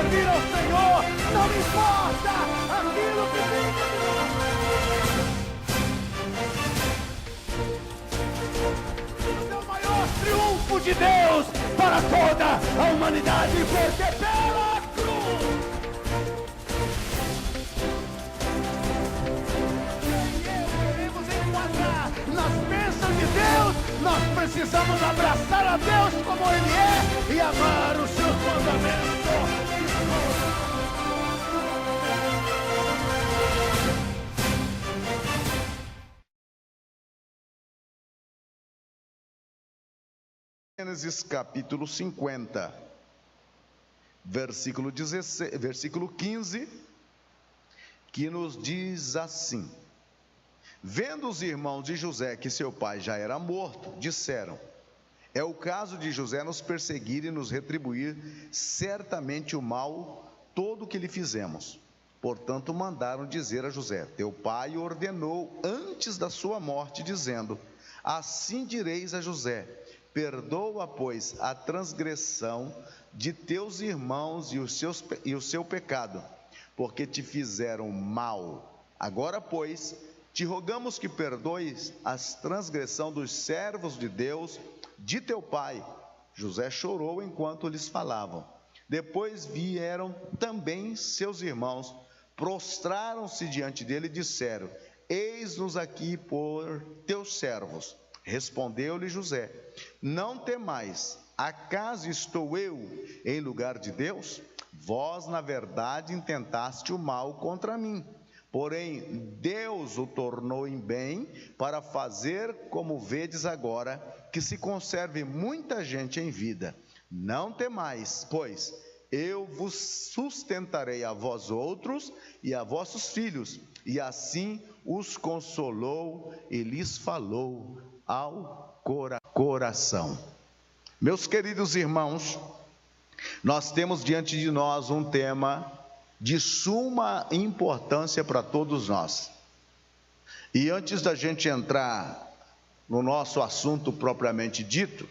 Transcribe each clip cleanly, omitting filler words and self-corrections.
servir ao Senhor, não importa aquilo que venha de nós. É o maior triunfo de Deus para toda a humanidade, porque pela cruz queremos enquadrar nas bênçãos de Deus. Nós precisamos abraçar a Deus como Ele é e amar os seus mandamentos. Gênesis capítulo 50, versículo 15, que nos diz assim: vendo os irmãos de José que seu pai já era morto, disseram: é o caso de José nos perseguir e nos retribuir certamente o mal todo que lhe fizemos. Portanto mandaram dizer a José: teu pai ordenou antes da sua morte, dizendo: assim direis a José: perdoa, pois, a transgressão de teus irmãos e o seu pecado, porque te fizeram mal. Agora, pois, te rogamos que perdoes a transgressão dos servos de Deus, de teu pai. José chorou enquanto lhes falavam. Depois vieram também seus irmãos, prostraram-se diante dele e disseram: eis-nos aqui por teus servos. Respondeu-lhe José: não temais, acaso estou eu em lugar de Deus? Vós, na verdade, intentaste o mal contra mim, porém Deus o tornou em bem, para fazer como vedes agora, que se conserve muita gente em vida. Não temais, pois eu vos sustentarei a vós outros e a vossos filhos. E assim os consolou e lhes falou ao coração. Meus queridos irmãos, nós temos diante de nós um tema de suma importância para todos nós. E antes da gente entrar no nosso assunto propriamente dito,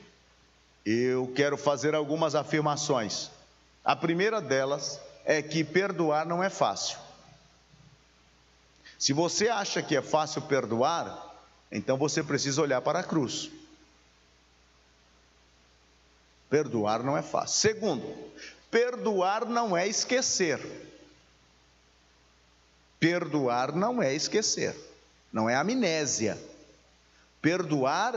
eu quero fazer algumas afirmações. A primeira delas é que perdoar não é fácil. Se você acha que é fácil perdoar, então você precisa olhar para a cruz. Perdoar não é fácil. Segundo, perdoar não é esquecer. Perdoar não é esquecer, não é amnésia. Perdoar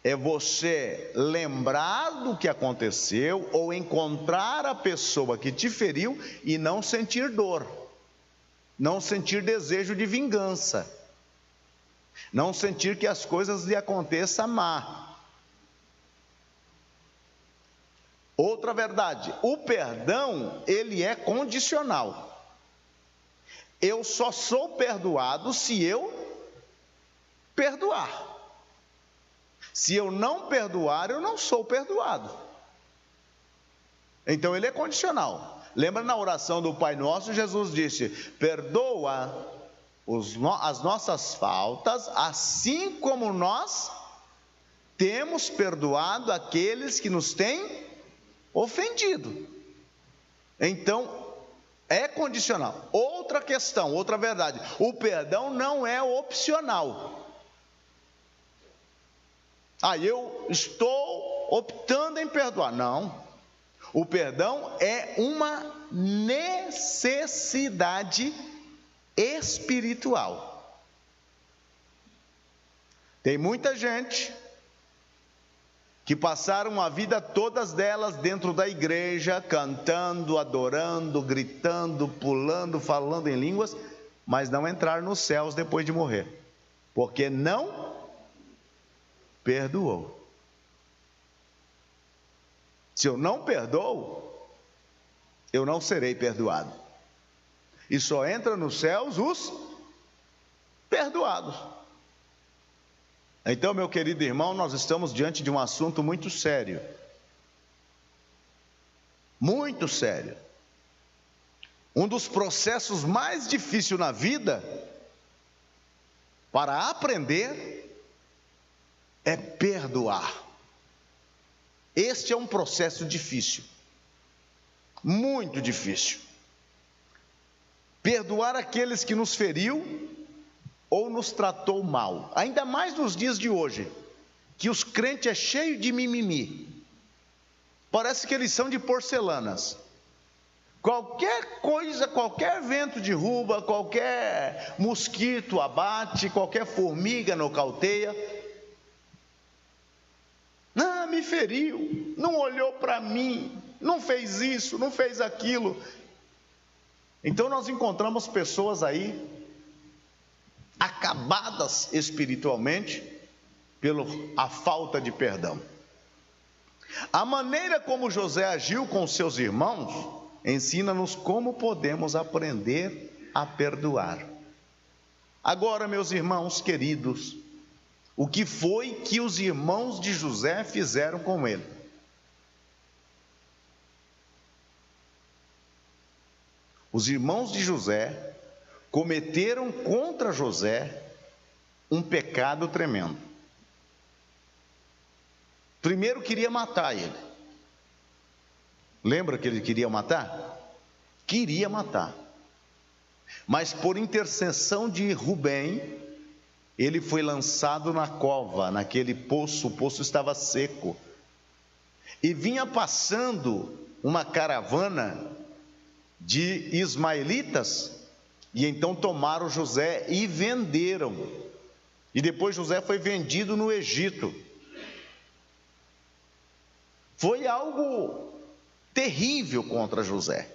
é você lembrar do que aconteceu ou encontrar a pessoa que te feriu e não sentir dor, não sentir desejo de vingança, não sentir que as coisas lhe aconteçam má. Outra verdade, o perdão, ele é condicional. Eu só sou perdoado se eu perdoar. Se eu não perdoar, eu não sou perdoado. Então ele é condicional. Lembra na oração do Pai Nosso, Jesus disse: perdoa as nossas faltas, assim como nós temos perdoado aqueles que nos têm ofendido. Então é condicional. Outra questão, outra verdade: o perdão não é opcional. Eu estou optando em perdoar. Não. O perdão é uma necessidade espiritual. Tem muita gente que passaram a vida todas delas dentro da igreja, cantando, adorando, gritando, pulando, falando em línguas, mas não entraram nos céus depois de morrer, porque não perdoou. Se eu não perdoo, eu não serei perdoado. E só entra nos céus os perdoados. Então, meu querido irmão, nós estamos diante de um assunto muito sério. Muito sério. Um dos processos mais difíceis na vida, para aprender, é perdoar. Este é um processo difícil. muito difícil. Perdoar aqueles que nos feriu ou nos tratou mal, ainda mais nos dias de hoje, que os crentes é cheio de mimimi. Parece que eles são de porcelanas. Qualquer coisa, qualquer vento derruba, qualquer mosquito abate, qualquer formiga nocauteia. Ah, me feriu, não olhou para mim, não fez isso, não fez aquilo. Então nós encontramos pessoas aí acabadas espiritualmente pela falta de perdão. A maneira como José agiu com seus irmãos ensina-nos como podemos aprender a perdoar. Agora, meus irmãos queridos, o que foi que os irmãos de José fizeram com ele? Os irmãos de José cometeram contra José um pecado tremendo. Primeiro queria matar ele. Lembra que ele queria matar? Queria matar. Mas por intercessão de Rubem, ele foi lançado na cova, naquele poço. O poço estava seco. E vinha passando uma caravana de ismaelitas, e então tomaram José e venderam. E depois José foi vendido no Egito. Foi algo terrível contra José.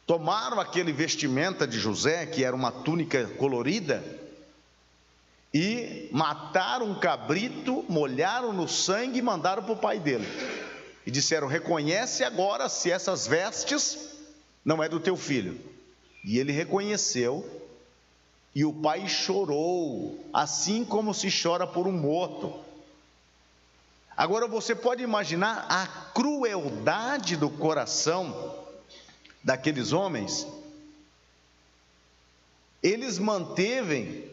Tomaram aquele vestimenta de José, que era uma túnica colorida, e mataram um cabrito, molharam no sangue e mandaram para o pai dele. E disseram: reconhece agora se essas vestes não é do teu filho. E ele reconheceu, e o pai chorou, assim como se chora por um morto. Agora você pode imaginar a crueldade do coração daqueles homens. Eles manteve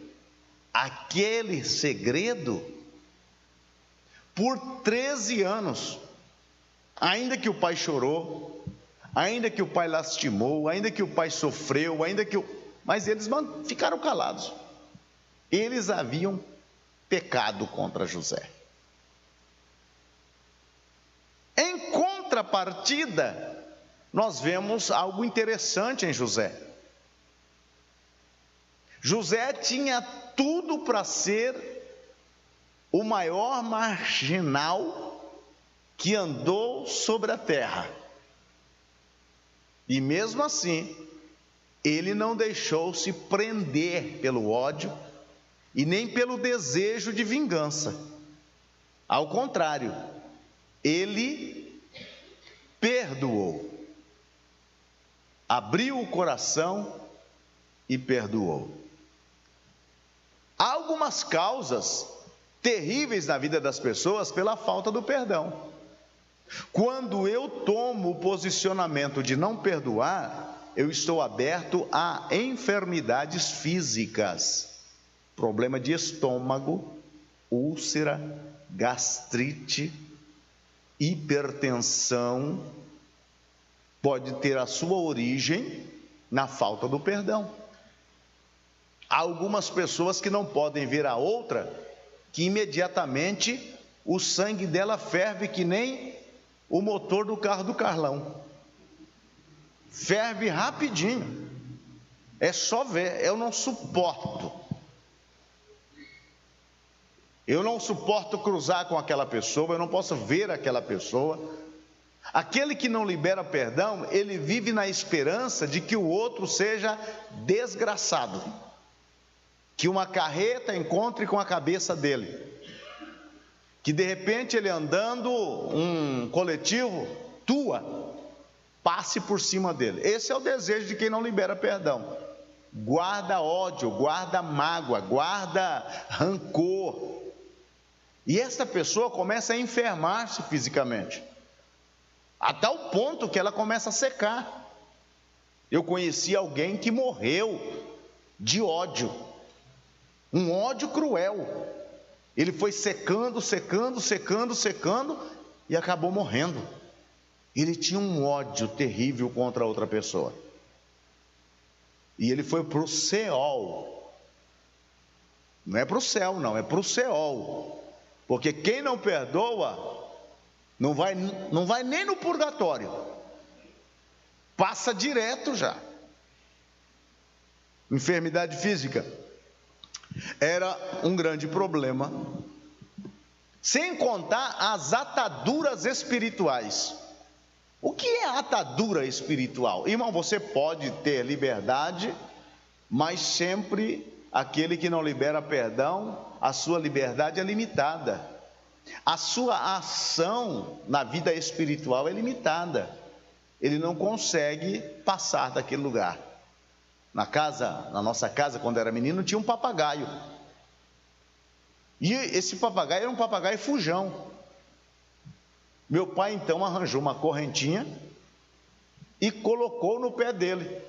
aquele segredo por 13 anos, ainda que o pai chorou, ainda que o pai lastimou, ainda que o pai sofreu, mas eles ficaram calados. Eles haviam pecado contra José. Em contrapartida, nós vemos algo interessante em José. José tinha tudo para ser o maior marginal que andou sobre a terra. E mesmo assim, ele não deixou-se prender pelo ódio e nem pelo desejo de vingança. Ao contrário, ele perdoou, abriu o coração e perdoou. Há algumas causas terríveis na vida das pessoas pela falta do perdão. Quando eu tomo o posicionamento de não perdoar, eu estou aberto a enfermidades físicas, problema de estômago, úlcera, gastrite, hipertensão, pode ter a sua origem na falta do perdão. Há algumas pessoas que não podem ver a outra, que imediatamente o sangue dela ferve que nem o motor do carro do Carlão. Ferve rapidinho. É só ver. Eu não suporto. Eu não suporto cruzar com aquela pessoa, eu não posso ver aquela pessoa. Aquele que não libera perdão, ele vive na esperança de que o outro seja desgraçado, que uma carreta encontre com a cabeça dele, que de repente ele andando, um coletivo, passe por cima dele. Esse é o desejo de quem não libera perdão. Guarda ódio, guarda mágoa, guarda rancor. E essa pessoa começa a enfermar-se fisicamente, a tal ponto que ela começa a secar. Eu conheci alguém que morreu de ódio, um ódio cruel. Ele foi secando e acabou morrendo. Ele tinha um ódio terrível contra outra pessoa. E ele foi para o Seol. Não é para o céu, não, é para o Seol. Porque quem não perdoa, não vai nem no purgatório. Passa direto já. Enfermidade física era um grande problema. Sem contar as ataduras espirituais. O que é atadura espiritual? Irmão, você pode ter liberdade, mas sempre aquele que não libera perdão, a sua liberdade é limitada. A sua ação na vida espiritual é limitada. Ele não consegue passar daquele lugar. Na nossa casa, quando era menino, tinha um papagaio. E esse papagaio era um papagaio fujão. Meu pai então arranjou uma correntinha e colocou no pé dele.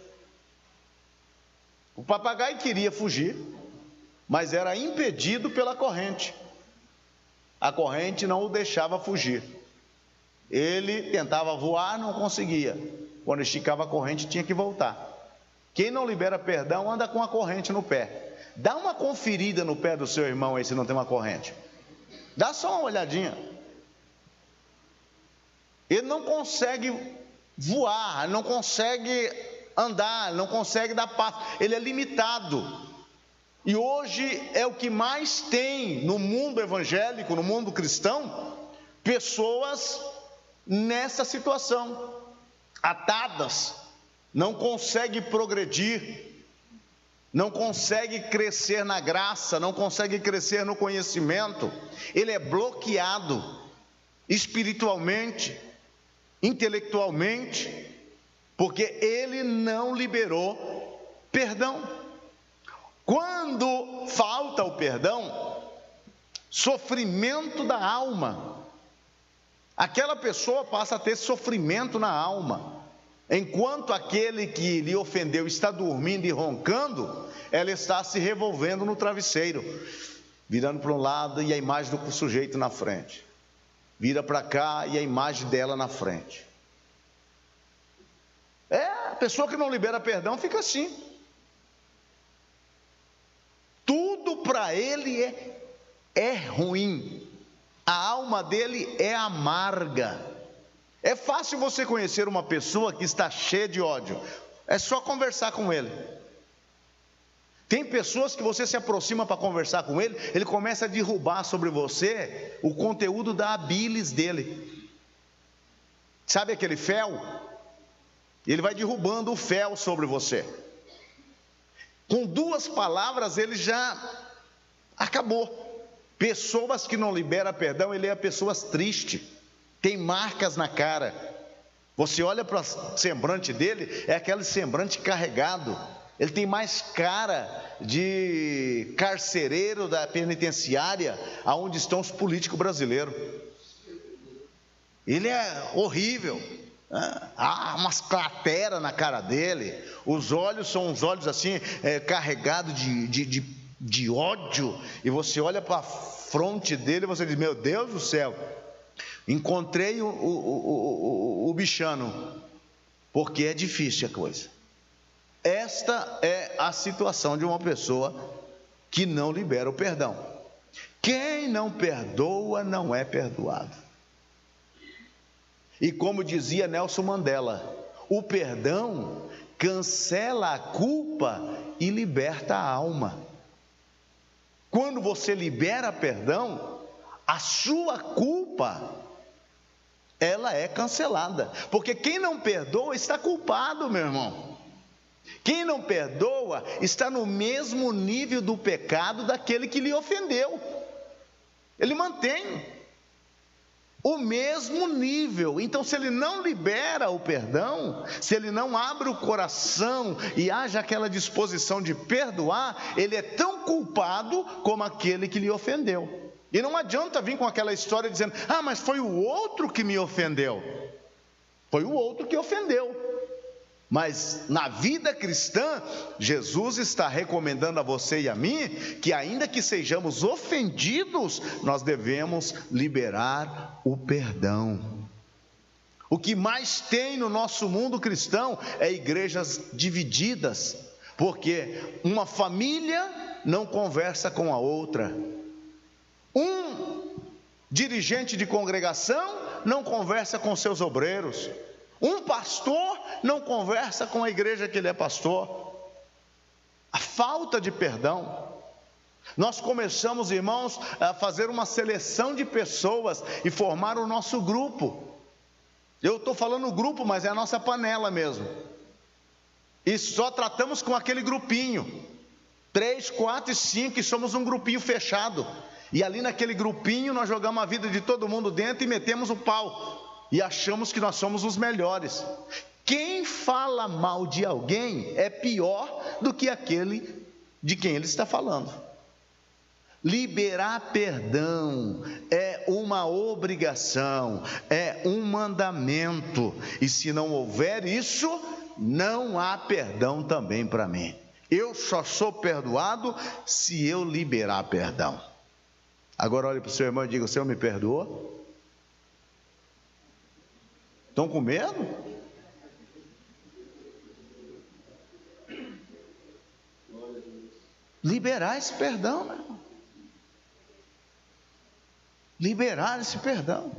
O papagaio queria fugir, mas era impedido pela corrente. A corrente não o deixava fugir. Ele tentava voar, não conseguia. Quando esticava a corrente, tinha que voltar. Quem não libera perdão anda com a corrente no pé. Dá uma conferida no pé do seu irmão aí se não tem uma corrente. Dá só uma olhadinha. Ele não consegue voar, não consegue andar, não consegue dar passo. Ele é limitado. E hoje é o que mais tem no mundo evangélico, no mundo cristão, pessoas nessa situação, atadas, não consegue progredir, não consegue crescer na graça, não consegue crescer no conhecimento. Ele é bloqueado espiritualmente, intelectualmente, porque ele não liberou perdão. Quando falta o perdão, sofrimento da alma, aquela pessoa passa a ter sofrimento na alma, enquanto aquele que lhe ofendeu está dormindo e roncando, ela está se revolvendo no travesseiro, virando para um lado e a imagem do sujeito na frente, vira para cá e a imagem dela na frente. A pessoa que não libera perdão fica assim. Tudo para ele é ruim. A alma dele é amarga. É fácil você conhecer uma pessoa que está cheia de ódio. É só conversar com ele. Tem pessoas que você se aproxima para conversar com ele, ele começa a derrubar sobre você o conteúdo da bilis dele. Sabe aquele fel? Ele vai derrubando o fel sobre você. Com 2 palavras ele já acabou. Pessoas que não liberam perdão, ele é pessoas tristes, tem marcas na cara. Você olha para o semblante dele, é aquele semblante carregado. Ele tem mais cara de carcereiro da penitenciária, aonde estão os políticos brasileiros. Ele é horrível. Há umas crateras na cara dele. Os olhos são uns olhos assim, carregados de ódio. E você olha para a fronte dele e você diz: meu Deus do céu, encontrei o bichano. Porque é difícil a coisa. Esta é a situação de uma pessoa que não libera o perdão. Quem não perdoa não é perdoado. E como dizia Nelson Mandela, o perdão cancela a culpa e liberta a alma. Quando você libera perdão, a sua culpa, ela é cancelada. Porque quem não perdoa está culpado, meu irmão. Quem não perdoa está no mesmo nível do pecado daquele que lhe ofendeu. Ele mantém o mesmo nível. Então, se ele não libera o perdão, se ele não abre o coração e haja aquela disposição de perdoar, ele é tão culpado como aquele que lhe ofendeu. E não adianta vir com aquela história dizendo: mas foi o outro que me ofendeu. Foi o outro que ofendeu. Mas na vida cristã, Jesus está recomendando a você e a mim que, ainda que sejamos ofendidos, nós devemos liberar o perdão. O que mais tem no nosso mundo cristão é igrejas divididas, porque uma família não conversa com a outra. Um dirigente de congregação não conversa com seus obreiros. Um pastor não conversa com a igreja que ele é pastor. A falta de perdão. Nós começamos, irmãos, a fazer uma seleção de pessoas e formar o nosso grupo. Eu estou falando grupo, mas é a nossa panela mesmo. E só tratamos com aquele grupinho. 3, 4 e 5, e somos um grupinho fechado. E ali naquele grupinho nós jogamos a vida de todo mundo dentro e metemos o pau. E achamos que nós somos os melhores. Quem fala mal de alguém é pior do que aquele de quem ele está falando. Liberar perdão é uma obrigação, é um mandamento. E se não houver isso, não há perdão também para mim. Eu só sou perdoado se eu liberar perdão. Agora olhe para o seu irmão e diga: o Senhor me perdoou? Estão com medo? Liberar esse perdão, meu irmão. Liberar esse perdão.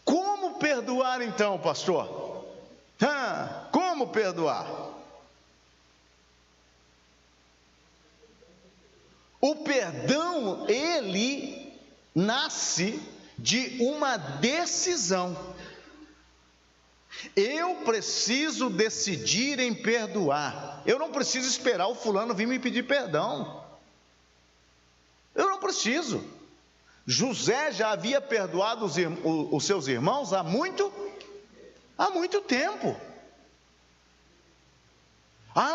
Como perdoar então, pastor? Como perdoar? O perdão, ele nasce de uma decisão. Eu preciso decidir em perdoar. Eu não preciso esperar o fulano vir me pedir perdão. Eu não preciso. José já havia perdoado os seus irmãos há muito tempo.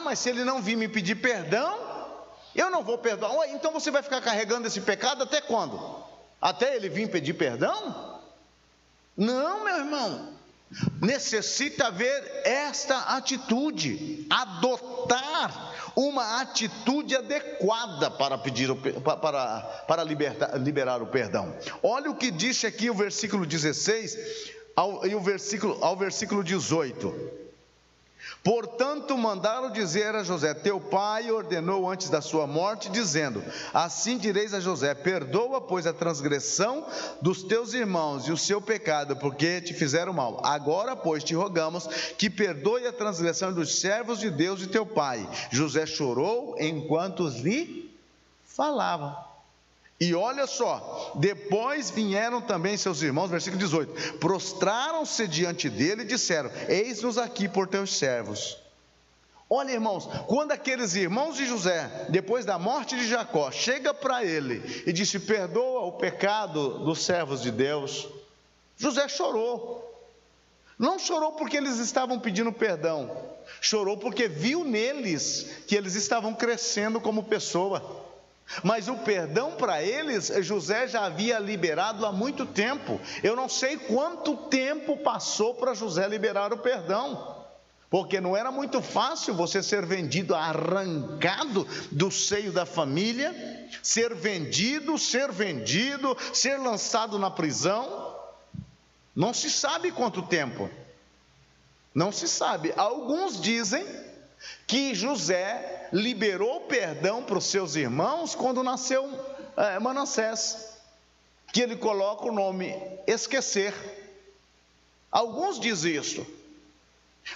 Mas se ele não vir me pedir perdão, eu não vou perdoar. Então você vai ficar carregando esse pecado até quando? Até ele vir pedir perdão? Não, meu irmão. Necessita haver esta atitude, adotar uma atitude adequada para pedir para liberar o perdão. Olha o que disse aqui o versículo 16 ao versículo 18. Portanto, mandaram dizer a José: teu pai ordenou antes da sua morte, dizendo: assim direis a José: perdoa, pois, a transgressão dos teus irmãos e o seu pecado, porque te fizeram mal. Agora, pois, te rogamos que perdoe a transgressão dos servos de Deus e teu pai. José chorou enquanto lhe falava. E olha só, depois vieram também seus irmãos, versículo 18, prostraram-se diante dele e disseram: eis-nos aqui por teus servos. Olha, irmãos, quando aqueles irmãos de José, depois da morte de Jacó, chega para ele e disse: perdoa o pecado dos servos de Deus, José chorou. Não chorou porque eles estavam pedindo perdão, chorou porque viu neles que eles estavam crescendo como pessoa. Mas o perdão para eles, José já havia liberado há muito tempo. Eu não sei quanto tempo passou para José liberar o perdão, porque não era muito fácil você ser vendido, arrancado do seio da família, ser vendido, ser lançado na prisão. Não se sabe quanto tempo, não se sabe. Alguns dizem que José liberou perdão para os seus irmãos quando nasceu Manassés, que ele coloca o nome esquecer. Alguns dizem isso,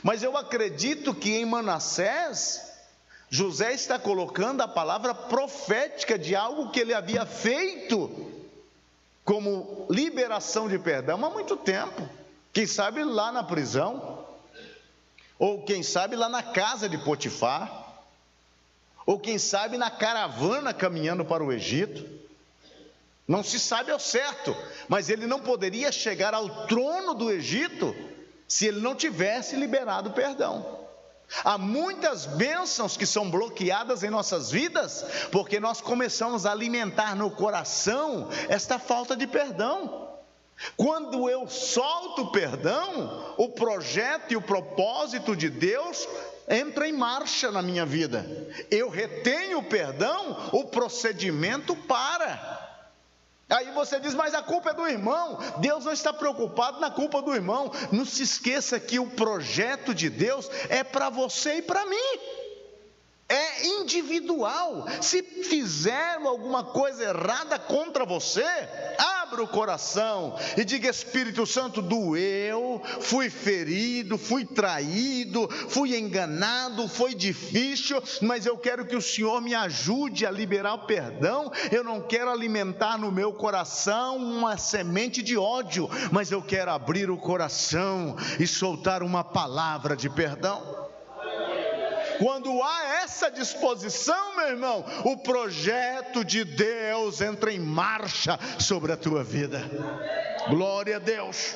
mas eu acredito que em Manassés, José está colocando a palavra profética de algo que ele havia feito como liberação de perdão há muito tempo. Quem sabe lá na prisão, ou quem sabe lá na casa de Potifar, ou quem sabe na caravana caminhando para o Egito. Não se sabe ao certo, mas ele não poderia chegar ao trono do Egito se ele não tivesse liberado perdão. Há muitas bênçãos que são bloqueadas em nossas vidas, porque nós começamos a alimentar no coração esta falta de perdão. Quando eu solto o perdão, o projeto e o propósito de Deus entra em marcha na minha vida. Eu retenho o perdão, o procedimento para. Aí você diz, mas a culpa é do irmão. Deus não está preocupado na culpa do irmão. Não se esqueça que o projeto de Deus é para você e para mim. É individual. Se fizeram alguma coisa errada contra você, abra o coração e diga: Espírito Santo, doeu, fui ferido, fui traído, fui enganado, foi difícil, mas eu quero que o Senhor me ajude a liberar o perdão. Eu não quero alimentar no meu coração uma semente de ódio, mas eu quero abrir o coração e soltar uma palavra de perdão. Quando há essa disposição, meu irmão, o projeto de Deus entra em marcha sobre a tua vida. Glória a Deus.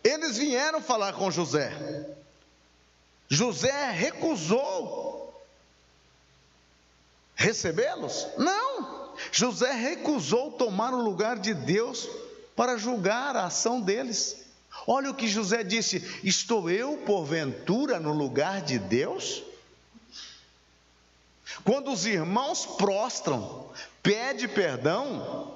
Eles vieram falar com José. José recusou recebê-los? Não. José recusou tomar o lugar de Deus para julgar a ação deles. Olha o que José disse: estou eu, porventura, no lugar de Deus? Quando os irmãos prostram, pede perdão,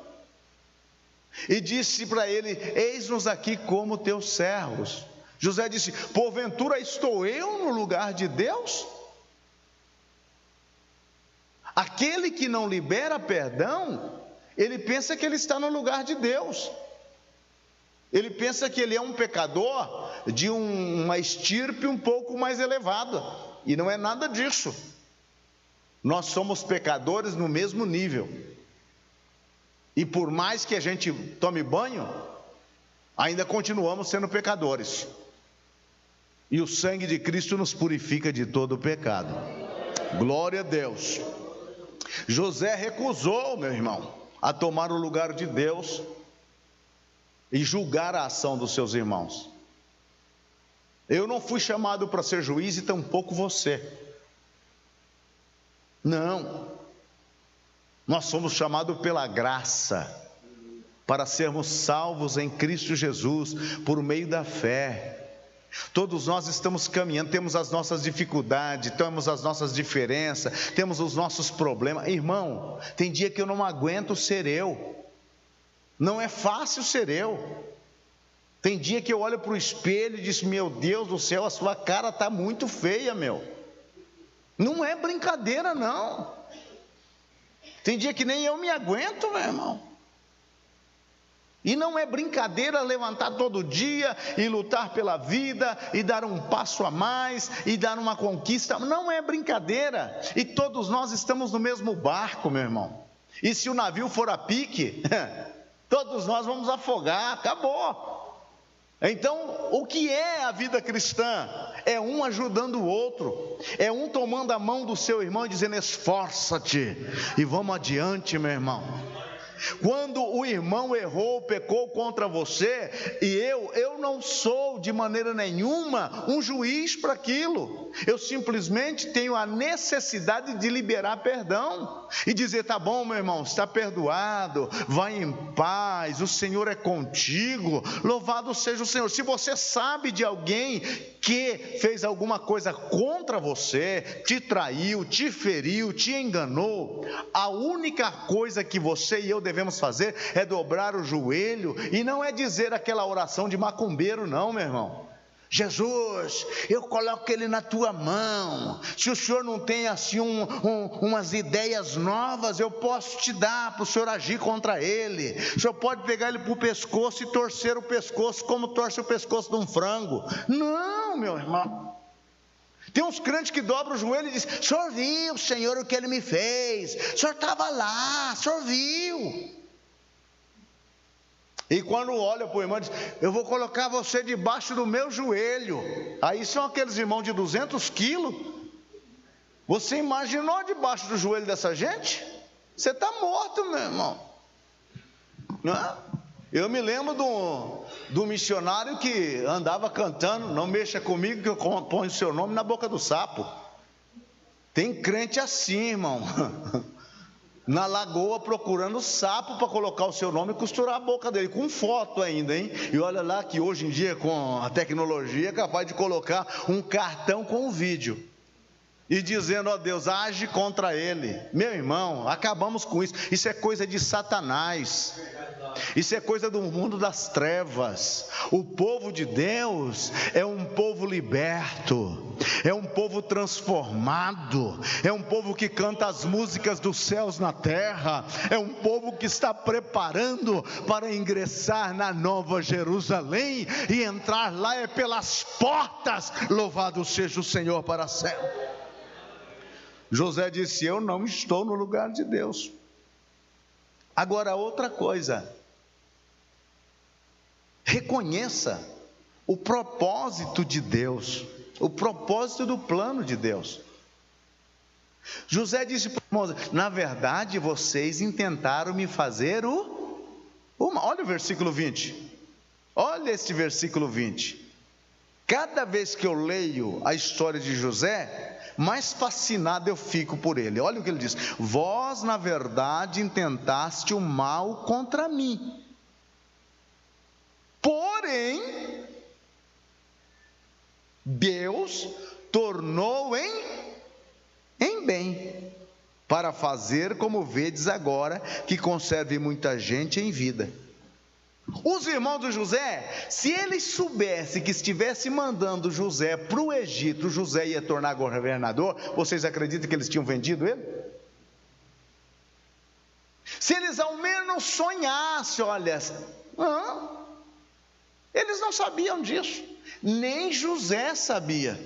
e disse para ele: eis-nos aqui como teus servos. José disse: porventura estou eu no lugar de Deus? Aquele que não libera perdão, ele pensa que ele está no lugar de Deus. Ele pensa que ele é um pecador de uma estirpe um pouco mais elevada, e não é nada disso. Nós somos pecadores no mesmo nível, e por mais que a gente tome banho, ainda continuamos sendo pecadores, e o sangue de Cristo nos purifica de todo o pecado. Glória a Deus. José recusou, meu irmão, a tomar o lugar de Deus e julgar a ação dos seus irmãos. Eu não fui chamado para ser juiz, e tampouco você. Não. Nós somos chamados pela graça para sermos salvos em Cristo Jesus por meio da fé. Todos nós estamos caminhando, temos as nossas dificuldades, temos as nossas diferenças, temos os nossos problemas. Irmão, tem dia que eu não aguento ser eu. Não é fácil ser eu. Tem dia que eu olho para o espelho e digo: meu Deus do céu, a sua cara está muito feia, meu. Não é brincadeira, não. Tem dia que nem eu me aguento, meu irmão. E não é brincadeira levantar todo dia e lutar pela vida, e dar um passo a mais, e dar uma conquista. Não é brincadeira. E todos nós estamos no mesmo barco, meu irmão. E se o navio for a pique, todos nós vamos afogar, acabou. Então, o que é a vida cristã? É um ajudando o outro, é um tomando a mão do seu irmão e dizendo: esforça-te e vamos adiante, meu irmão. Quando o irmão errou, pecou contra você, e eu não sou de maneira nenhuma um juiz para aquilo. Eu simplesmente tenho a necessidade de liberar perdão e dizer: tá bom, meu irmão, está perdoado, vai em paz, o Senhor é contigo, louvado seja o Senhor. Se você sabe de alguém que fez alguma coisa contra você, te traiu, te feriu, te enganou, a única coisa que você e eu devemos fazer é dobrar o joelho, e não é dizer aquela oração de macumbeiro, não, meu irmão. Jesus, eu coloco ele na tua mão. Se o senhor não tem assim umas ideias novas, eu posso te dar para o senhor agir contra ele. O senhor pode pegar ele para o pescoço e torcer o pescoço como torce o pescoço de um frango. Não, meu irmão. Tem uns crentes que dobram o joelho e dizem: o senhor viu, Senhor, o que ele me fez? O senhor estava lá, o senhor viu. E quando olha para o irmão, diz: eu vou colocar você debaixo do meu joelho. Aí são aqueles irmãos de 200 quilos. Você imaginou debaixo do joelho dessa gente? Você está morto, meu irmão. Não é? Eu me lembro do missionário que andava cantando: não mexa comigo que eu ponho o seu nome na boca do sapo. Tem crente assim, irmão, na lagoa procurando sapo para colocar o seu nome e costurar a boca dele, com foto ainda, hein? E olha lá que hoje em dia, com a tecnologia, é capaz de colocar um cartão com um vídeo. e dizendo: ó Deus, age contra ele. Meu irmão, acabamos com isso. Isso é coisa de Satanás. Isso é coisa do mundo das trevas. O povo de Deus é um povo liberto, é um povo transformado, é um povo que canta as músicas dos céus na terra, é um povo que está preparando para ingressar na Nova Jerusalém e entrar lá é pelas portas. Louvado seja o Senhor para sempre. José disse: eu não estou no lugar de Deus. Agora, outra coisa, reconheça o propósito de Deus, o propósito do plano de Deus. José disse para os irmãos: na verdade vocês intentaram me fazer olha o versículo 20, olha este versículo 20. Cada vez que eu leio a história de José, mais fascinado eu fico por ele. Olha o que ele diz: vós na verdade intentaste o mal contra mim, porém Deus tornou em bem, para fazer como vedes agora, que conserve muita gente em vida. Os irmãos de José, se eles soubessem que estivesse mandando José para o Egito, José ia tornar governador, vocês acreditam que eles tinham vendido ele? Se eles ao menos sonhassem, olha, eles não sabiam disso, nem José sabia.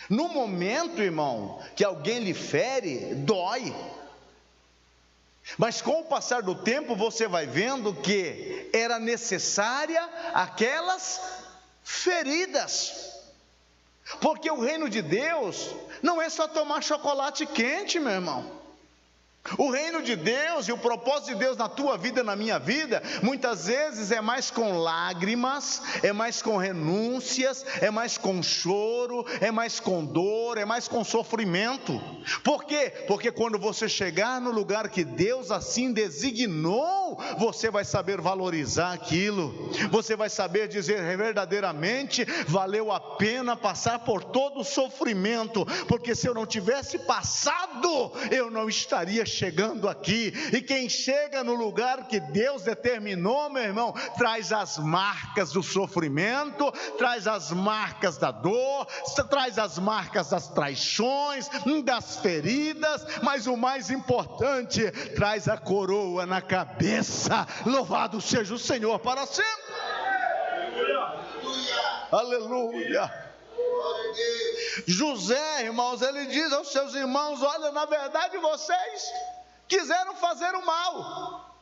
No momento, irmão, que alguém lhe fere, dói. Mas com o passar do tempo você vai vendo que era necessária aquelas feridas, porque o reino de Deus não é só tomar chocolate quente, meu irmão. O reino de Deus e o propósito de Deus na tua vida e na minha vida, muitas vezes é mais com lágrimas, é mais com renúncias, é mais com choro, é mais com dor, é mais com sofrimento. Por quê? Porque quando você chegar no lugar que Deus assim designou, você vai saber valorizar aquilo, você vai saber dizer verdadeiramente: valeu a pena passar por todo o sofrimento, porque se eu não tivesse passado, eu não estaria chegando aqui. E quem chega no lugar que Deus determinou, meu irmão, traz as marcas do sofrimento, traz as marcas da dor, traz as marcas das traições, das feridas, mas o mais importante, traz a coroa na cabeça. Louvado seja o Senhor para sempre. Aleluia. José, irmãos, ele diz aos seus irmãos: olha, na verdade vocês quiseram fazer o mal,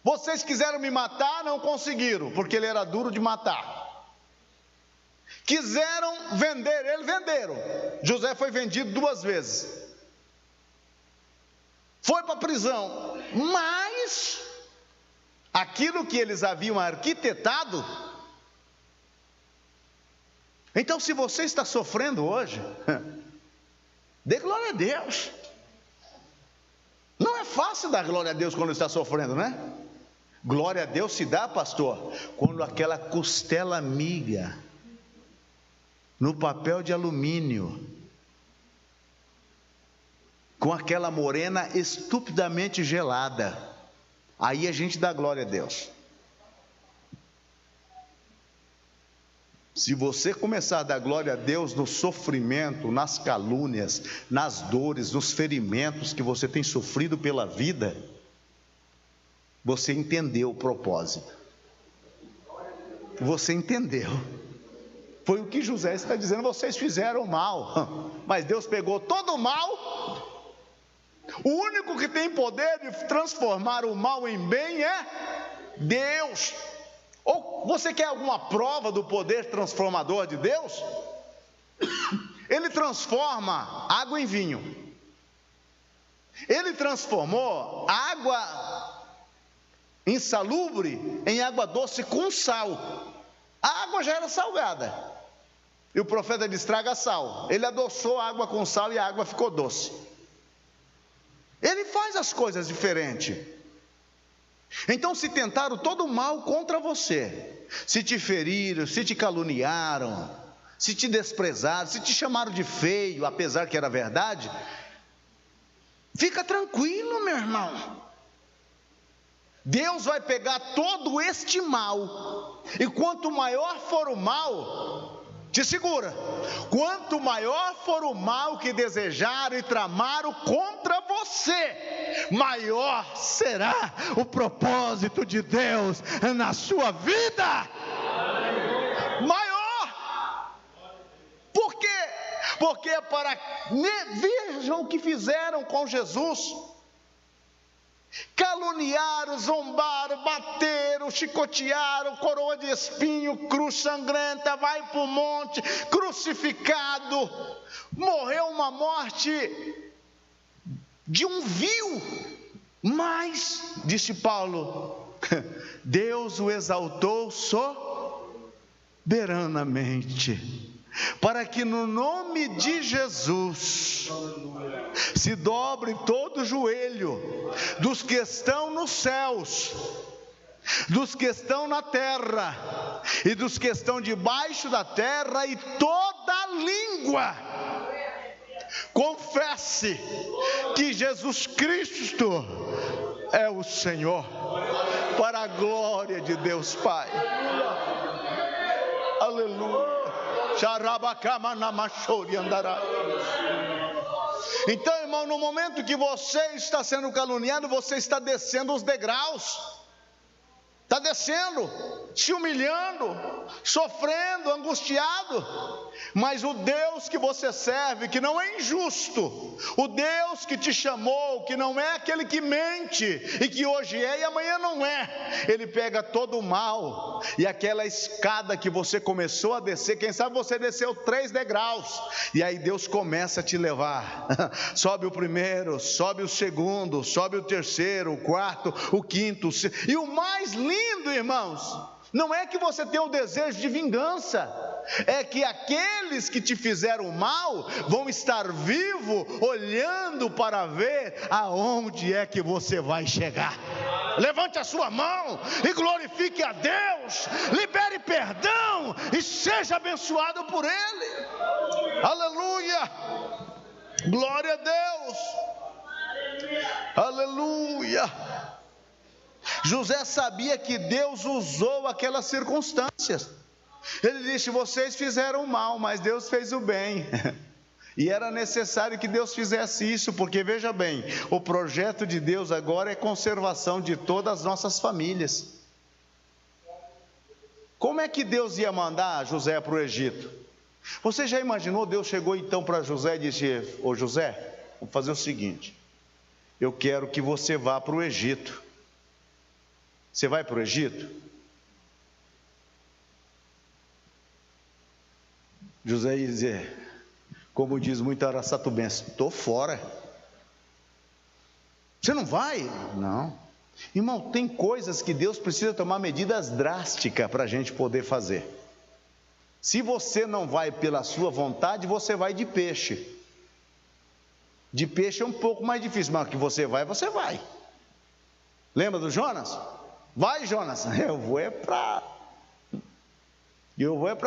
vocês quiseram me matar, não conseguiram, porque ele era duro de matar. Quiseram vender ele, venderam. José foi vendido 2 vezes, foi para a prisão, mas aquilo que eles haviam arquitetado. Então, se você está sofrendo hoje, dê glória a Deus. Não é fácil dar glória a Deus quando está sofrendo, né? Glória a Deus se dá, pastor, quando aquela costela amiga no papel de alumínio, com aquela morena estupidamente gelada, aí a gente dá glória a Deus. Se você começar a dar glória a Deus no sofrimento, nas calúnias, nas dores, nos ferimentos que você tem sofrido pela vida, você entendeu o propósito. Você entendeu. Foi o que José está dizendo: vocês fizeram mal, mas Deus pegou todo o mal. O único que tem poder de transformar o mal em bem é Deus. Ou você quer alguma prova do poder transformador de Deus? Ele transforma água em vinho. Ele transformou água insalubre em água doce com sal. A água já era salgada, e o profeta diz: traga sal. Ele adoçou a água com sal e a água ficou doce. Ele faz as coisas diferentes. Então, se tentaram todo o mal contra você, se te feriram, se te caluniaram, se te desprezaram, se te chamaram de feio, apesar que era verdade, fica tranquilo, meu irmão. Deus vai pegar todo este mal, e quanto maior for o mal, te segura, quanto maior for o mal que desejaram e tramaram contra você, maior será o propósito de Deus na sua vida. Maior. Por quê? Porque vejam o que fizeram com Jesus. Caluniaram, zombaram, bateram, chicotearam, coroa de espinho, cruz sangrenta, vai para o monte, crucificado, morreu uma morte de um vil, mas, disse Paulo, Deus o exaltou soberanamente, para que no nome de Jesus se dobre todo o joelho dos que estão nos céus, dos que estão na terra e dos que estão debaixo da terra, e toda língua confesse que Jesus Cristo é o Senhor, para a glória de Deus Pai. Aleluia. Então, irmão, no momento que você está sendo caluniado, você está descendo os degraus, está descendo, se humilhando, sofrendo, angustiado. Mas o Deus que você serve, que não é injusto, o Deus que te chamou, que não é aquele que mente, e que hoje é e amanhã não é, Ele pega todo o mal, e aquela escada que você começou a descer, quem sabe você desceu 3 degraus, e aí Deus começa a te levar, sobe o primeiro, sobe o segundo, sobe o terceiro, o quarto, o quinto, e o mais lindo, irmãos, não é que você tenha o desejo de vingança, é que aqueles que te fizeram mal vão estar vivos, olhando para ver aonde é que você vai chegar. Levante a sua mão e glorifique a Deus, libere perdão e seja abençoado por Ele. Aleluia, glória a Deus, aleluia. José sabia que Deus usou aquelas circunstâncias. Ele disse: vocês fizeram mal, mas Deus fez o bem. E era necessário que Deus fizesse isso, porque veja bem, o projeto de Deus agora é conservação de todas as nossas famílias. Como é que Deus ia mandar José para o Egito? Você já imaginou? Deus chegou então para José e disse: ô José, vamos fazer o seguinte, eu quero que você vá para o Egito. Você vai para o Egito? José ia dizer, como diz muito araçatubense, estou fora. Você não vai? Não. Irmão, tem coisas que Deus precisa tomar medidas drásticas para a gente poder fazer. Se você não vai pela sua vontade, você vai de peixe. De peixe é um pouco mais difícil, mas que você vai, você vai. Lembra do Jonas? Vai, Jonas. Eu vou é para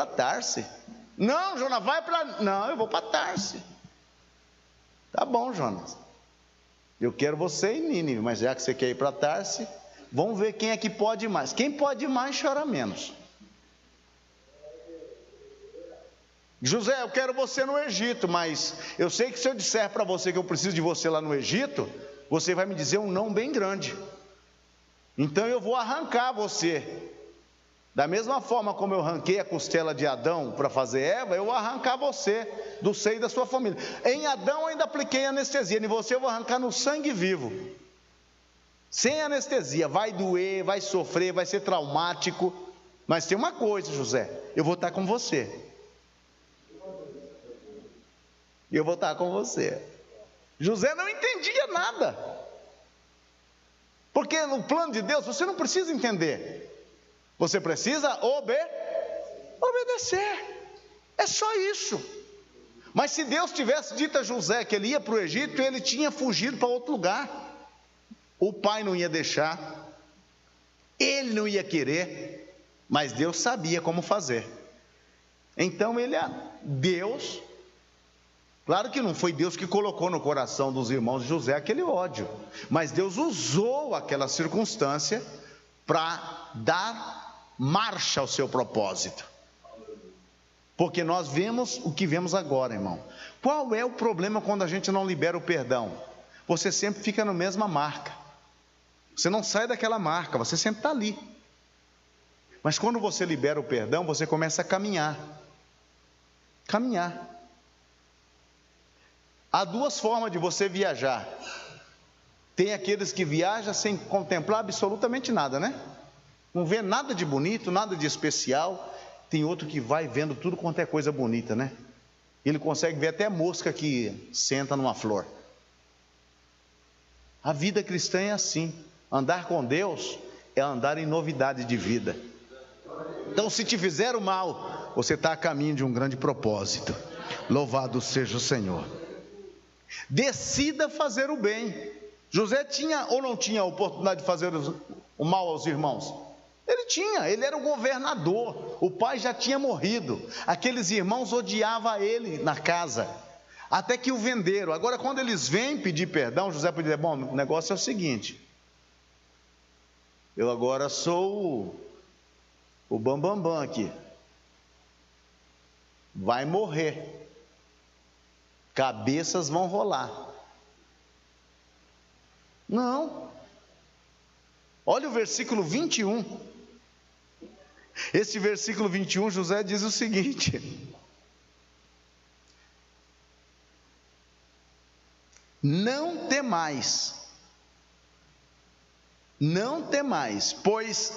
Tarse. Não, Jonas, vai para... Não, eu vou para Tarse. Tá bom, Jonas. Eu quero você em Nínive, mas já que você quer ir para Tarse, vamos ver quem é que pode mais. Quem pode mais chora menos. José, eu quero você no Egito, mas eu sei que se eu disser para você que eu preciso de você lá no Egito, você vai me dizer um não bem grande. Então eu vou arrancar você. Da mesma forma como eu arranquei a costela de Adão para fazer Eva, eu vou arrancar você do seio da sua família. Em Adão eu ainda apliquei anestesia, em você eu vou arrancar no sangue vivo. Sem anestesia, vai doer, vai sofrer, vai ser traumático. Mas tem uma coisa, José, eu vou estar com você. Eu vou estar com você. José não entendia nada. Porque no plano de Deus você não precisa entender. Você precisa obedecer. É só isso. Mas se Deus tivesse dito a José que ele ia para o Egito, ele tinha fugido para outro lugar. O pai não ia deixar. Ele não ia querer. Mas Deus sabia como fazer. Então ele é Deus. Claro que não foi Deus que colocou no coração dos irmãos de José aquele ódio, mas Deus usou aquela circunstância para dar marcha ao seu propósito. Porque nós vemos o que vemos agora, irmão. Qual é o problema quando a gente não libera o perdão? Você sempre fica na mesma marca. Você não sai daquela marca, você sempre está ali. Mas quando você libera o perdão, você começa a caminhar. Caminhar. Há duas formas de você viajar. Tem aqueles que viajam sem contemplar absolutamente nada, né? Não vê nada de bonito, nada de especial. Tem outro que vai vendo tudo quanto é coisa bonita, né? Ele consegue ver até mosca que senta numa flor. A vida cristã é assim. Andar com Deus é andar em novidade de vida. Então, se te fizeram mal, você está a caminho de um grande propósito. Louvado seja o Senhor. Decida fazer o bem. José tinha ou não tinha a oportunidade de fazer o mal aos irmãos? Ele tinha, ele era o governador, o pai já tinha morrido, aqueles irmãos odiavam ele na casa, até que o venderam. Agora, quando eles vêm pedir perdão, José pode dizer: bom, o negócio é o seguinte, eu agora sou o bambambam aqui, vai morrer, cabeças vão rolar. Não. Olha o versículo 21. Esse versículo 21, José diz o seguinte: não temais, pois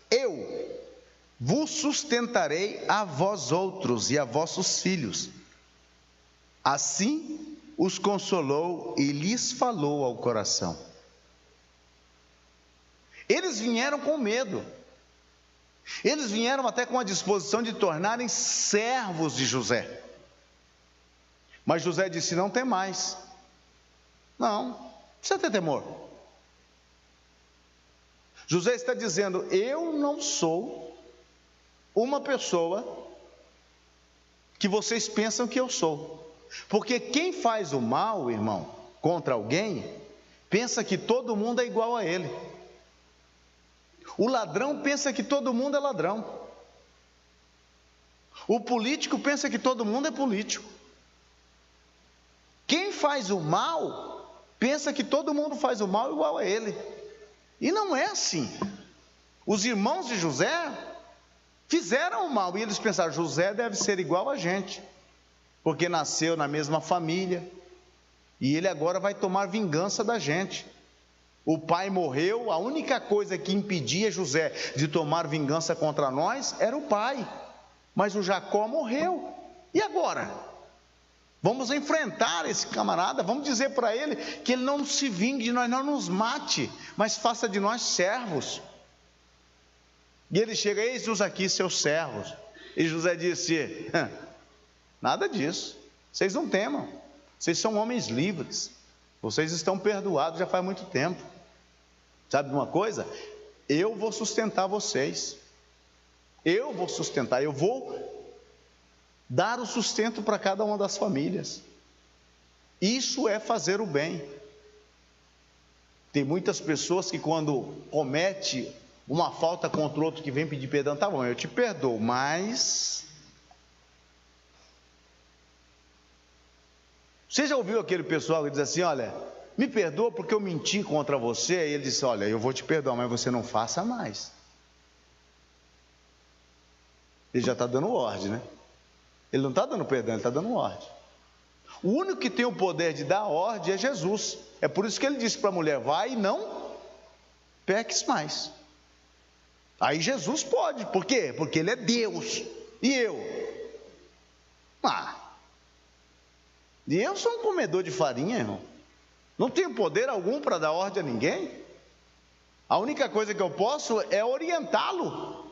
eu vos sustentarei a vós outros e a vossos filhos. Assim os consolou e lhes falou ao coração. Eles vieram com medo, eles vieram até com a disposição de tornarem servos de José, mas José disse: não temais, não precisa ter temor. José está dizendo: eu não sou uma pessoa que vocês pensam que eu sou, porque quem faz o mal, irmão, contra alguém, pensa que todo mundo é igual a ele. O ladrão pensa que todo mundo é ladrão. O político pensa que todo mundo é político. Quem faz o mal pensa que todo mundo faz o mal igual a ele. E não é assim. Os irmãos de José fizeram o mal e eles pensaram: José deve ser igual a gente, porque nasceu na mesma família e ele agora vai tomar vingança da gente. O pai morreu, a única coisa que impedia José de tomar vingança contra nós era o pai, mas o Jacó morreu, e agora? Vamos enfrentar esse camarada, vamos dizer para ele que ele não se vingue de nós, não nos mate, mas faça de nós servos. E ele chega: eis-os aqui, seus servos. E José disse: nada disso, vocês não temam, vocês são homens livres, vocês estão perdoados já faz muito tempo. Sabe de uma coisa? Eu vou sustentar vocês, eu vou sustentar, eu vou dar o sustento para cada uma das famílias. Isso é fazer o bem. Tem muitas pessoas que quando comete uma falta contra o outro, que vem pedir perdão: tá bom, eu te perdoo, mas... Você já ouviu aquele pessoal que diz assim: olha, me perdoa porque eu menti contra você? E ele disse: olha, eu vou te perdoar, mas você não faça mais. Ele já está dando ordem, né? Ele não está dando perdão, ele está dando ordem. O único que tem o poder de dar ordem é Jesus. É por isso que ele disse para a mulher: vai e não peques mais. Aí Jesus pode, por quê? Porque ele é Deus. E eu? E eu sou um comedor de farinha, irmão. Não tenho poder algum para dar ordem a ninguém. A única coisa que eu posso é orientá-lo.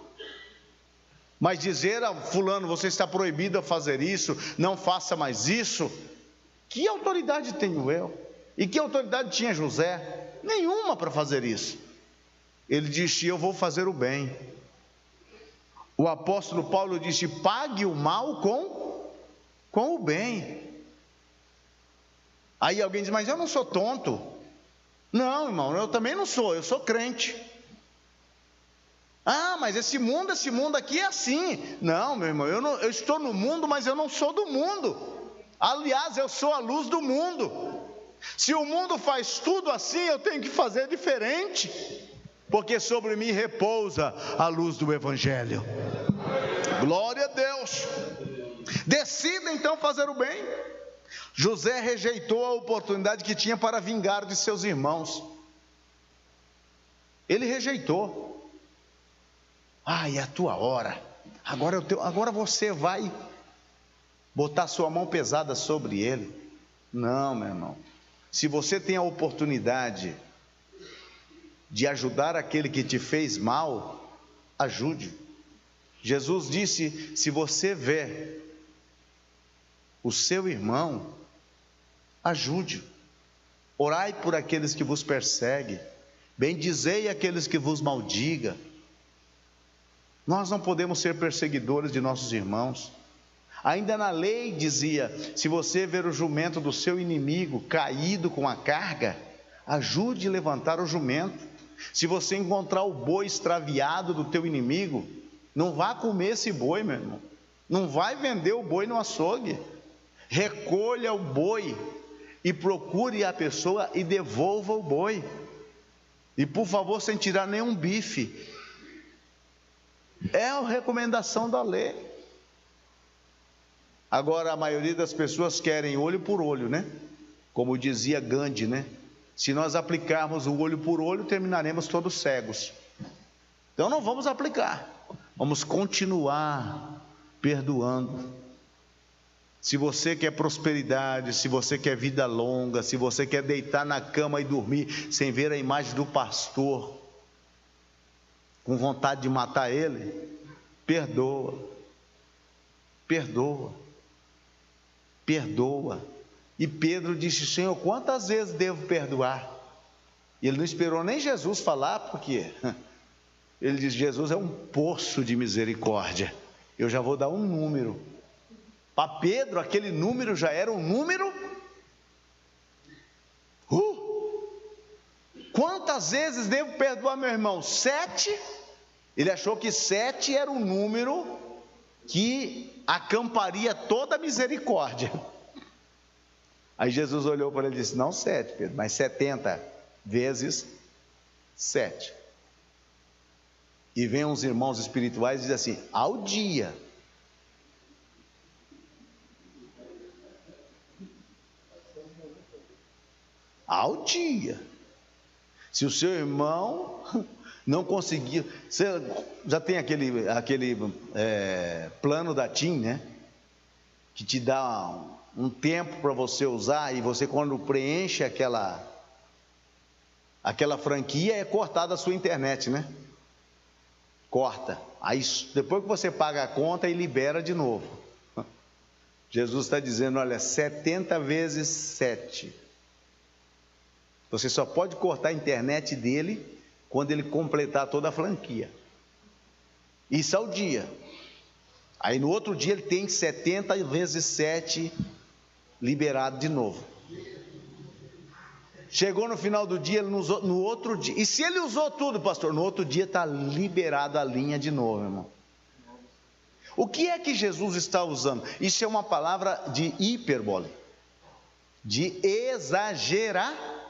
Mas dizer a fulano: você está proibido a fazer isso, não faça mais isso. Que autoridade tenho eu? E que autoridade tinha José? Nenhuma para fazer isso. Ele disse: eu vou fazer o bem. O apóstolo Paulo disse: pague o mal com o bem. Aí alguém diz: mas eu não sou tonto. Não, irmão, eu também não sou, eu sou crente. Ah, mas esse mundo aqui é assim. Não, meu irmão, eu estou no mundo, mas eu não sou do mundo. Aliás, eu sou a luz do mundo. Se o mundo faz tudo assim, eu tenho que fazer diferente, porque sobre mim repousa a luz do Evangelho. Glória a Deus. Decida então fazer o bem. José rejeitou a oportunidade que tinha para vingar de seus irmãos. Ele rejeitou. É a tua hora. Agora você vai botar sua mão pesada sobre ele. Não, meu irmão. Se você tem a oportunidade de ajudar aquele que te fez mal, ajude. Jesus disse: se você vê o seu irmão, ajude. Orai por aqueles que vos perseguem, bendizei aqueles que vos maldigam. Nós não podemos ser perseguidores de nossos irmãos. Ainda na lei dizia: se você ver o jumento do seu inimigo caído com a carga, ajude a levantar o jumento. Se você encontrar o boi extraviado do teu inimigo, não vá comer esse boi, meu irmão. Não vai vender o boi no açougue. Recolha o boi e procure a pessoa e devolva o boi. E por favor, sem tirar nenhum bife. É a recomendação da lei. Agora, a maioria das pessoas querem olho por olho, né? Como dizia Gandhi, né? Se nós aplicarmos o olho por olho, terminaremos todos cegos. Então não vamos aplicar. Vamos continuar perdoando. Se você quer prosperidade, se você quer vida longa, se você quer deitar na cama e dormir sem ver a imagem do pastor, com vontade de matar ele, perdoa. E Pedro disse: Senhor, quantas vezes devo perdoar? E ele não esperou nem Jesus falar, porque ele diz: Jesus é um poço de misericórdia, eu já vou dar um número. Para Pedro, aquele número já era um número. Quantas vezes devo perdoar, meu irmão? 7? Ele achou que 7 era um número que acamparia toda a misericórdia. Aí Jesus olhou para ele e disse: não 7, Pedro, mas 70 vezes 7. E vem uns irmãos espirituais e dizem assim: ao dia. Ao dia. Se o seu irmão não conseguiu, você já tem aquele plano da TIM, né? Que te dá um tempo para você usar, e você, quando preenche aquela franquia, é cortada a sua internet, né? Corta. Aí depois que você paga a conta, e libera de novo. Jesus está dizendo: olha, 70 vezes 7. Você só pode cortar a internet dele quando ele completar toda a franquia. Isso ao dia. Aí no outro dia ele tem 70 vezes 7 liberado de novo. Chegou no final do dia, ele não usou, no outro dia. E se ele usou tudo, pastor, no outro dia está liberado a linha de novo, irmão. O que é que Jesus está usando? Isso é uma palavra de hipérbole, de exageração.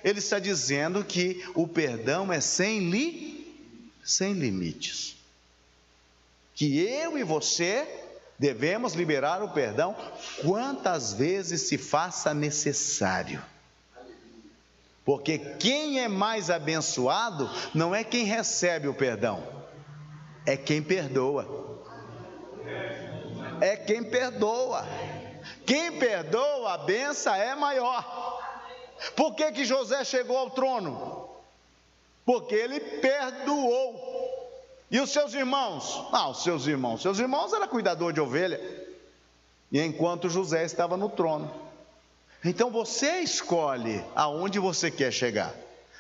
Ele está dizendo que o perdão é sem limites. Que eu e você devemos liberar o perdão quantas vezes se faça necessário. Porque quem é mais abençoado não é quem recebe o perdão, é quem perdoa. É quem perdoa. Quem perdoa, a bênção é maior. Por que José chegou ao trono? Porque ele perdoou. E os seus irmãos? Seus irmãos eram cuidador de ovelha, e enquanto José estava no trono. Então você escolhe aonde você quer chegar.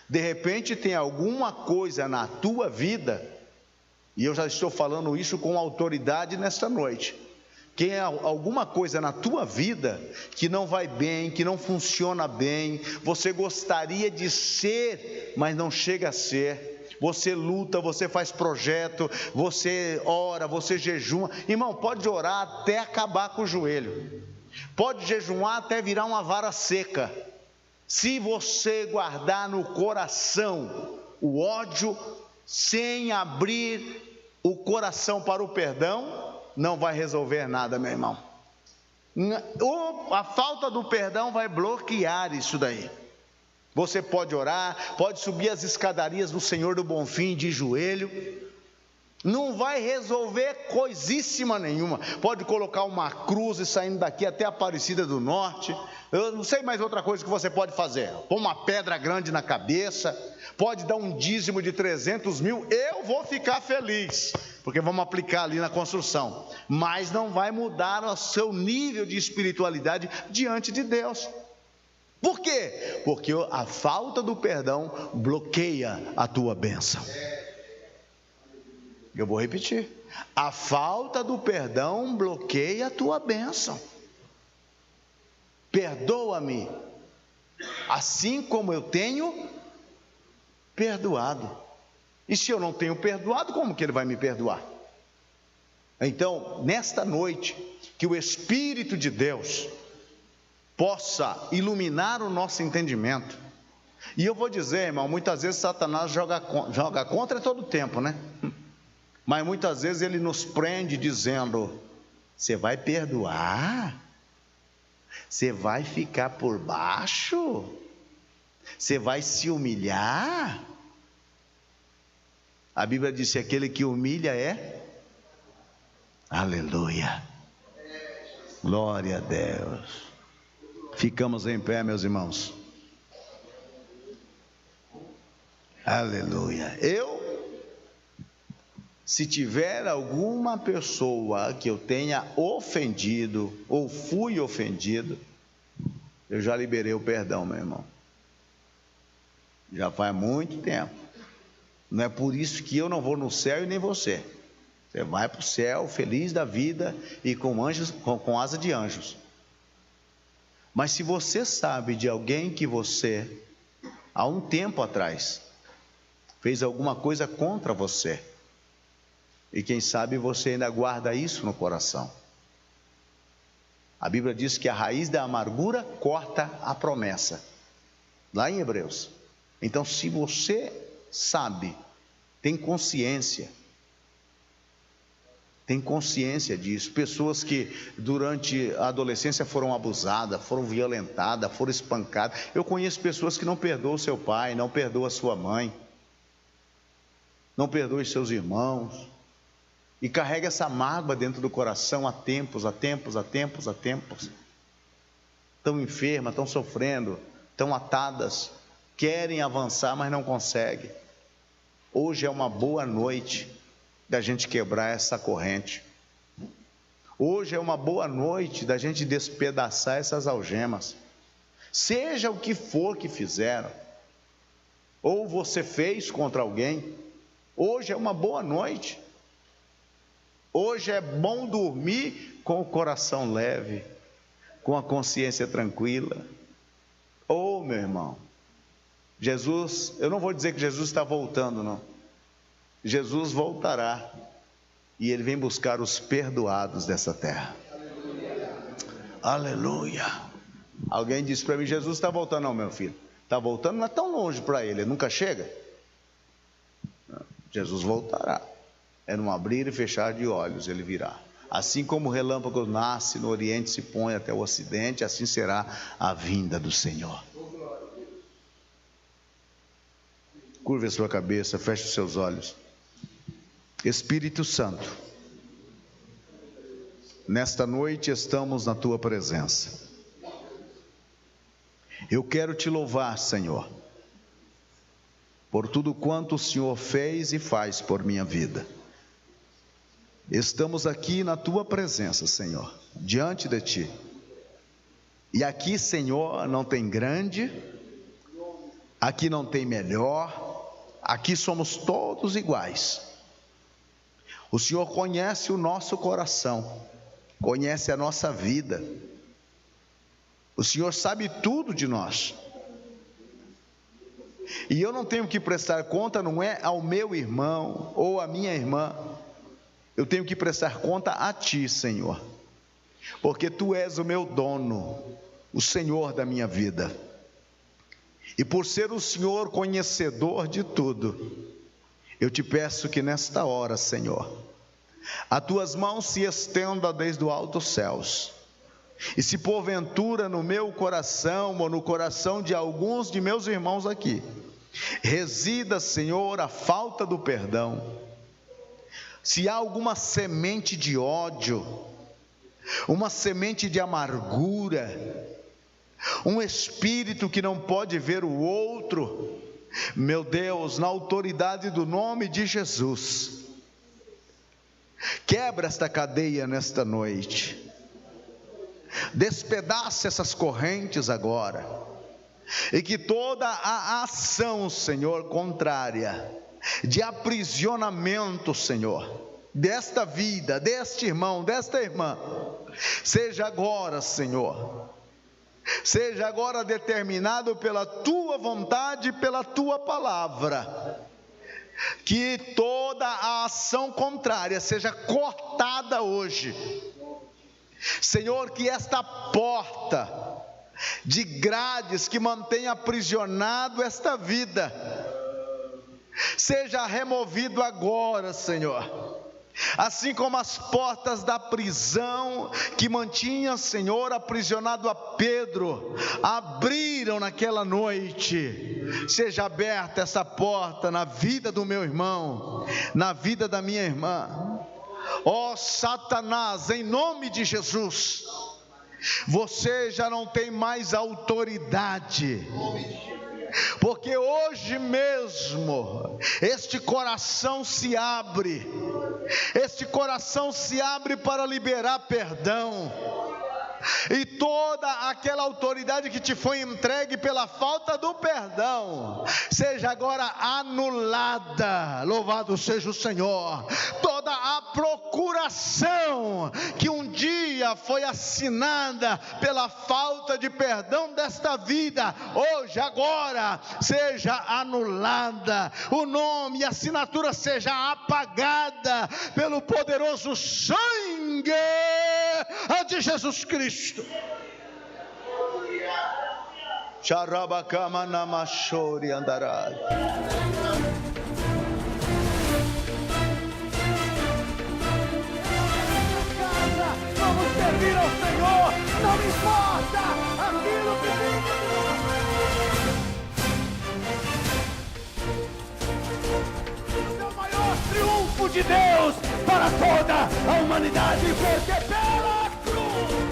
De repente tem alguma coisa na tua vida E eu já estou falando isso com autoridade nesta noite. Que é alguma coisa na tua vida que não vai bem, que não funciona bem, você gostaria de ser, mas não chega a ser. Você luta, você faz projeto, você ora, você jejuma. Irmão, pode orar até acabar com o joelho, pode jejuar até virar uma vara seca. Se você guardar no coração o ódio, sem abrir o coração para o perdão, não vai resolver nada, meu irmão. A falta do perdão vai bloquear isso daí. Você pode orar, pode subir as escadarias do Senhor do Bonfim de joelho, não vai resolver coisíssima nenhuma. Pode colocar uma cruz e saindo daqui até a Aparecida do Norte. Eu não sei mais outra coisa que você pode fazer. Pôr uma pedra grande na cabeça, pode dar um dízimo de 300 mil, eu vou ficar feliz, porque vamos aplicar ali na construção, mas não vai mudar o seu nível de espiritualidade diante de Deus. Por quê? Porque a falta do perdão bloqueia a tua bênção. Eu vou repetir: a falta do perdão bloqueia a tua bênção. Perdoa-me, assim como eu tenho perdoado. E se eu não tenho perdoado, como que Ele vai me perdoar? Então, nesta noite, que o Espírito de Deus possa iluminar o nosso entendimento. E eu vou dizer, irmão, muitas vezes Satanás joga contra todo o tempo, né? Mas muitas vezes ele nos prende dizendo: você vai perdoar? Você vai ficar por baixo? Você vai se humilhar? A Bíblia diz que aquele que humilha é... Aleluia, glória a Deus. Ficamos em pé, meus irmãos. Aleluia. Se tiver alguma pessoa que eu tenha ofendido, ou fui ofendido, eu já liberei o perdão, meu irmão. Já faz muito tempo. Não é por isso que eu não vou no céu e nem você. Você vai para o céu feliz da vida e com anjos, com asa de anjos. Mas se você sabe de alguém que você, há um tempo atrás, fez alguma coisa contra você, e quem sabe você ainda guarda isso no coração, a Bíblia diz que a raiz da amargura corta a promessa, lá em Hebreus. Então, se você sabe, tem consciência disso, pessoas que durante a adolescência foram abusadas, foram violentadas, foram espancadas. Eu conheço pessoas que não perdoam seu pai, não perdoam a sua mãe, não perdoam os seus irmãos, e carrega essa mágoa dentro do coração há tempos. Estão enfermas, estão sofrendo, estão atadas, querem avançar, mas não conseguem. Hoje é uma boa noite da gente quebrar essa corrente. Hoje é uma boa noite da gente despedaçar essas algemas. Seja o que for que fizeram, ou você fez contra alguém, hoje é uma boa noite. Hoje é bom dormir com o coração leve, com a consciência tranquila. Oh, meu irmão, Jesus, eu não vou dizer que Jesus está voltando, não. Jesus voltará, e Ele vem buscar os perdoados dessa terra. Aleluia. Alguém disse para mim: Jesus está voltando. Não, meu filho, está voltando, não é tão longe para Ele nunca chega. Não, Jesus voltará, é num abrir e fechar de olhos Ele virá. Assim como o relâmpago nasce no oriente e se põe até o ocidente, assim será a vinda do Senhor. Curve a sua cabeça, feche os seus olhos. Espírito Santo, nesta noite estamos na Tua presença. Eu quero Te louvar, Senhor, por tudo quanto o Senhor fez e faz por minha vida. Estamos aqui na Tua presença, Senhor, diante de Ti. E aqui, Senhor, não tem grande, aqui não tem melhor, aqui somos todos iguais. O Senhor conhece o nosso coração, conhece a nossa vida. O Senhor sabe tudo de nós. E eu não tenho que prestar conta, não é ao meu irmão ou à minha irmã. Eu tenho que prestar conta a Ti, Senhor, porque Tu és o meu dono, o Senhor da minha vida. E por ser o Senhor conhecedor de tudo, eu Te peço que nesta hora, Senhor, as Tuas mãos se estendam desde os altos céus. E se porventura no meu coração ou no coração de alguns de meus irmãos aqui resida, Senhor, a falta do perdão, se há alguma semente de ódio, uma semente de amargura, um espírito que não pode ver o outro, meu Deus, na autoridade do nome de Jesus, quebra esta cadeia nesta noite. Despedace essas correntes agora, e que toda a ação, Senhor, contrária, de aprisionamento, Senhor, desta vida, deste irmão, desta irmã, seja agora, Senhor, seja agora determinado pela Tua vontade, pela Tua palavra, que toda a ação contrária seja cortada hoje. Senhor, que esta porta de grades que mantém aprisionado esta vida seja removido agora, Senhor. Assim como as portas da prisão que mantinham, Senhor, aprisionado a Pedro, abriram naquela noite, seja aberta essa porta na vida do meu irmão, na vida da minha irmã. Ó Satanás, em nome de Jesus, você já não tem mais autoridade, porque hoje mesmo este coração se abre para liberar perdão, e toda aquela autoridade que te foi entregue pela falta do perdão seja agora anulada. Louvado seja o Senhor. Toda a procuração que um dia foi assinada pela falta de perdão desta vida, hoje, agora, seja anulada. O nome e a assinatura seja apagada pelo poderoso sangue de Jesus Cristo. Charabacama namashori andará. Vamos servir ao Senhor, não importa aquilo que tem. Esse é o maior triunfo de Deus para toda a humanidade, porque pela cruz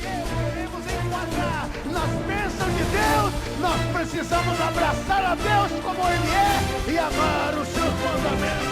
queremos enquadrar nas bênçãos de Deus. Nós precisamos abraçar a Deus como Ele é e amar os seus mandamentos.